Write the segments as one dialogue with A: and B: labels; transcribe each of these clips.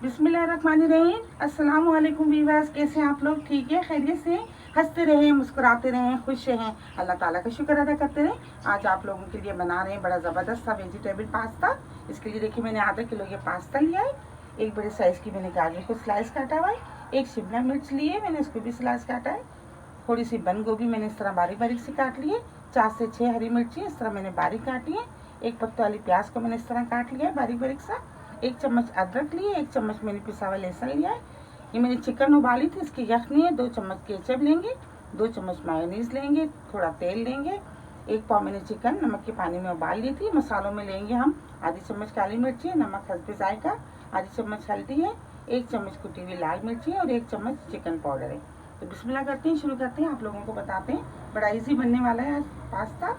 A: बिस्मिल्लाहिर्रहमानिर्रहीम। अस्सलाम वालेकुम वीवर्स, कैसे हैं आप लोग? ठीक है, खैरियत से? हंसते रहें, मुस्कुराते रहें, खुश रहें, अल्लाह ताला का शुक्र अदा करते रहें। आज आप लोगों के लिए बना रहे हैं बड़ा ज़बरदस्त सा वेजिटेबल पास्ता। इसके लिए देखिए मैंने आधा किलो ये पास्ता लिया है। एक बड़े साइज़ की मैंने गाजर को स्लाइस काटा हुआ है। एक शिमला मिर्च ली है, मैंने उसको भी स्लाइस काटा है। थोड़ी सी बंद गोभी मैंने इस तरह बारीक बारीक से काट ली है। 4 से 6 हरी मिर्ची इस तरह मैंने बारीक काटी है। एक पत्ते वाली प्याज को मैंने इस तरह काट लिया है बारीक बारीक सा। 1 चम्मच अदरक लिए, 1 चम्मच मैंने पिसा हुआ लहसुन लिया है। ये मैंने चिकन उबाली थी, इसकी यखनी है। 2 चम्मच केचप लेंगे, 2 चम्मच मायोनीज लेंगे, थोड़ा तेल लेंगे। 1 पाव मैंने चिकन नमक के पानी में उबाल ली थी। मसालों में लेंगे हम आधी चम्मच काली मिर्ची है, नमक हस्बे जायका, आधी चम्मच हल्दी है, 1 चम्मच कुटी हुई लाल मिर्ची है और 1 चम्मच चिकन पाउडर है। तो बिस्मिल्लाह करते हैं, शुरू करते हैं। आप लोगों को बताते हैं, बड़ा इजी बनने वाला है आज पास्ता।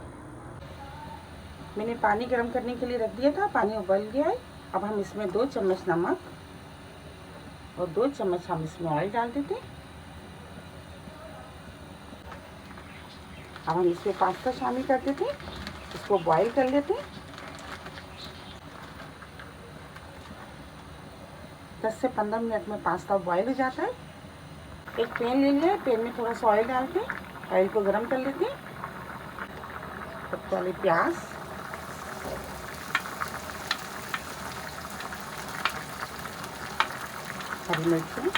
A: मैंने पानी गर्म करने के लिए रख दिया था, पानी उबल गया है। अब हम इसमें 2 चम्मच नमक और 2 चम्मच हम इसमें ऑयल डाल देते हैं। अब हम इसमें पास्ता शामिल कर देते हैं, इसको बॉईल कर लेते हैं। 10 से 15 मिनट में पास्ता बॉईल हो जाता है। एक पैन ले लिया है, पैन में थोड़ा सा ऑयल डाल के ऑयल को गर्म कर लेते हैं। पत्ते वाली प्याज, हरी मिर्ची,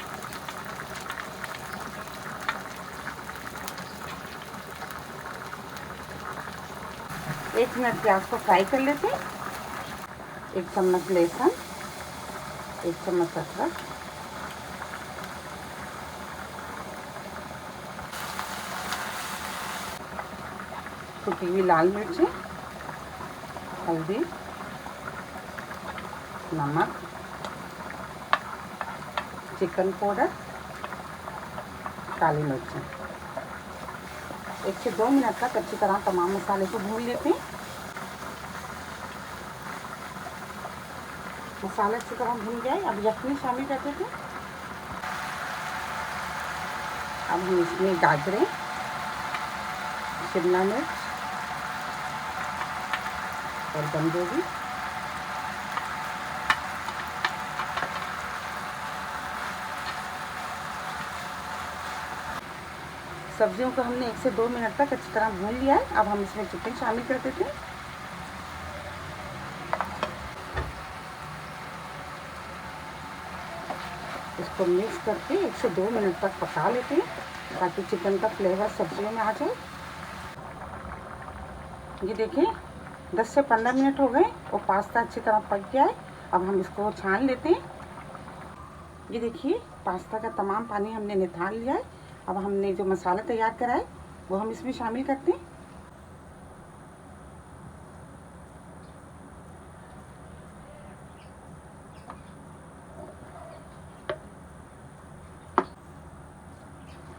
A: एक मिनट प्याज को फ्राई कर लेते हैं। 1 चम्मच लहसुन, 1 चम्मच अदरक, कुटी हुई लाल मिर्ची, हल्दी, नमक, चिकन पाउडर, काली मिर्ची। 1 से 2 मिनट तक अच्छी तरह तमाम मसाले को भून लेते हैं। मसाला अच्छी तरह भून गया है। अब यखनी शामिल कर देते हैं। अब हम इसमें गाजरें, शिमला मिर्च और बंद गोभी, सब्जियों को हमने 1 से 2 मिनट तक अच्छी तरह भून लिया है। अब हम इसमें चिकन शामिल कर देते हैं। इसको मिक्स करके 1 से 2 मिनट तक पका लेते हैं ताकि चिकन का फ्लेवर सब्जियों में आ जाए। ये देखिए 10 से 15 मिनट हो गए और पास्ता अच्छी तरह पक गया है। अब हम इसको छान लेते हैं। ये देखिए पास्ता का तमाम पानी हमने निकाल लिया है। अब हमने जो मसाला तैयार करा है वो हम इसमें शामिल करते हैं।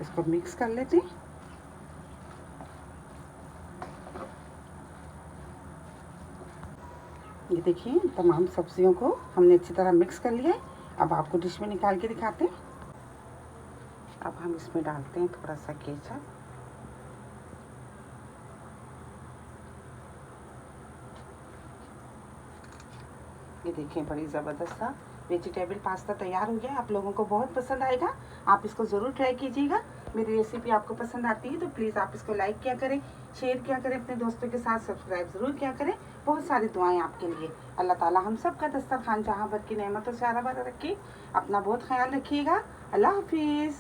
A: इसको मिक्स कर लेते हैं। ये देखिए तमाम सब्जियों को हमने अच्छी तरह मिक्स कर लिया है। अब आपको डिश में निकाल के दिखाते हैं। अब हम इसमें डालते हैं थोड़ा सा केचप, ये देखिए बड़ी ज़बरदस्त सा वेजिटेबल पास्ता तैयार हो गया है। आप लोगों को बहुत पसंद आएगा, आप इसको ज़रूर ट्राई कीजिएगा। मेरी रेसिपी आपको पसंद आती है तो प्लीज़ आप इसको लाइक किया करें, शेयर किया करें अपने दोस्तों के साथ, सब्सक्राइब ज़रूर किया करें। बहुत सारी दुआएं आपके लिए। अल्लाह ताला हम सब का दस्तरखान जहाँ भर की नेमतों से आरा भरा रखे। अपना बहुत ख्याल रखिएगा। अल्लाह हाफिज़।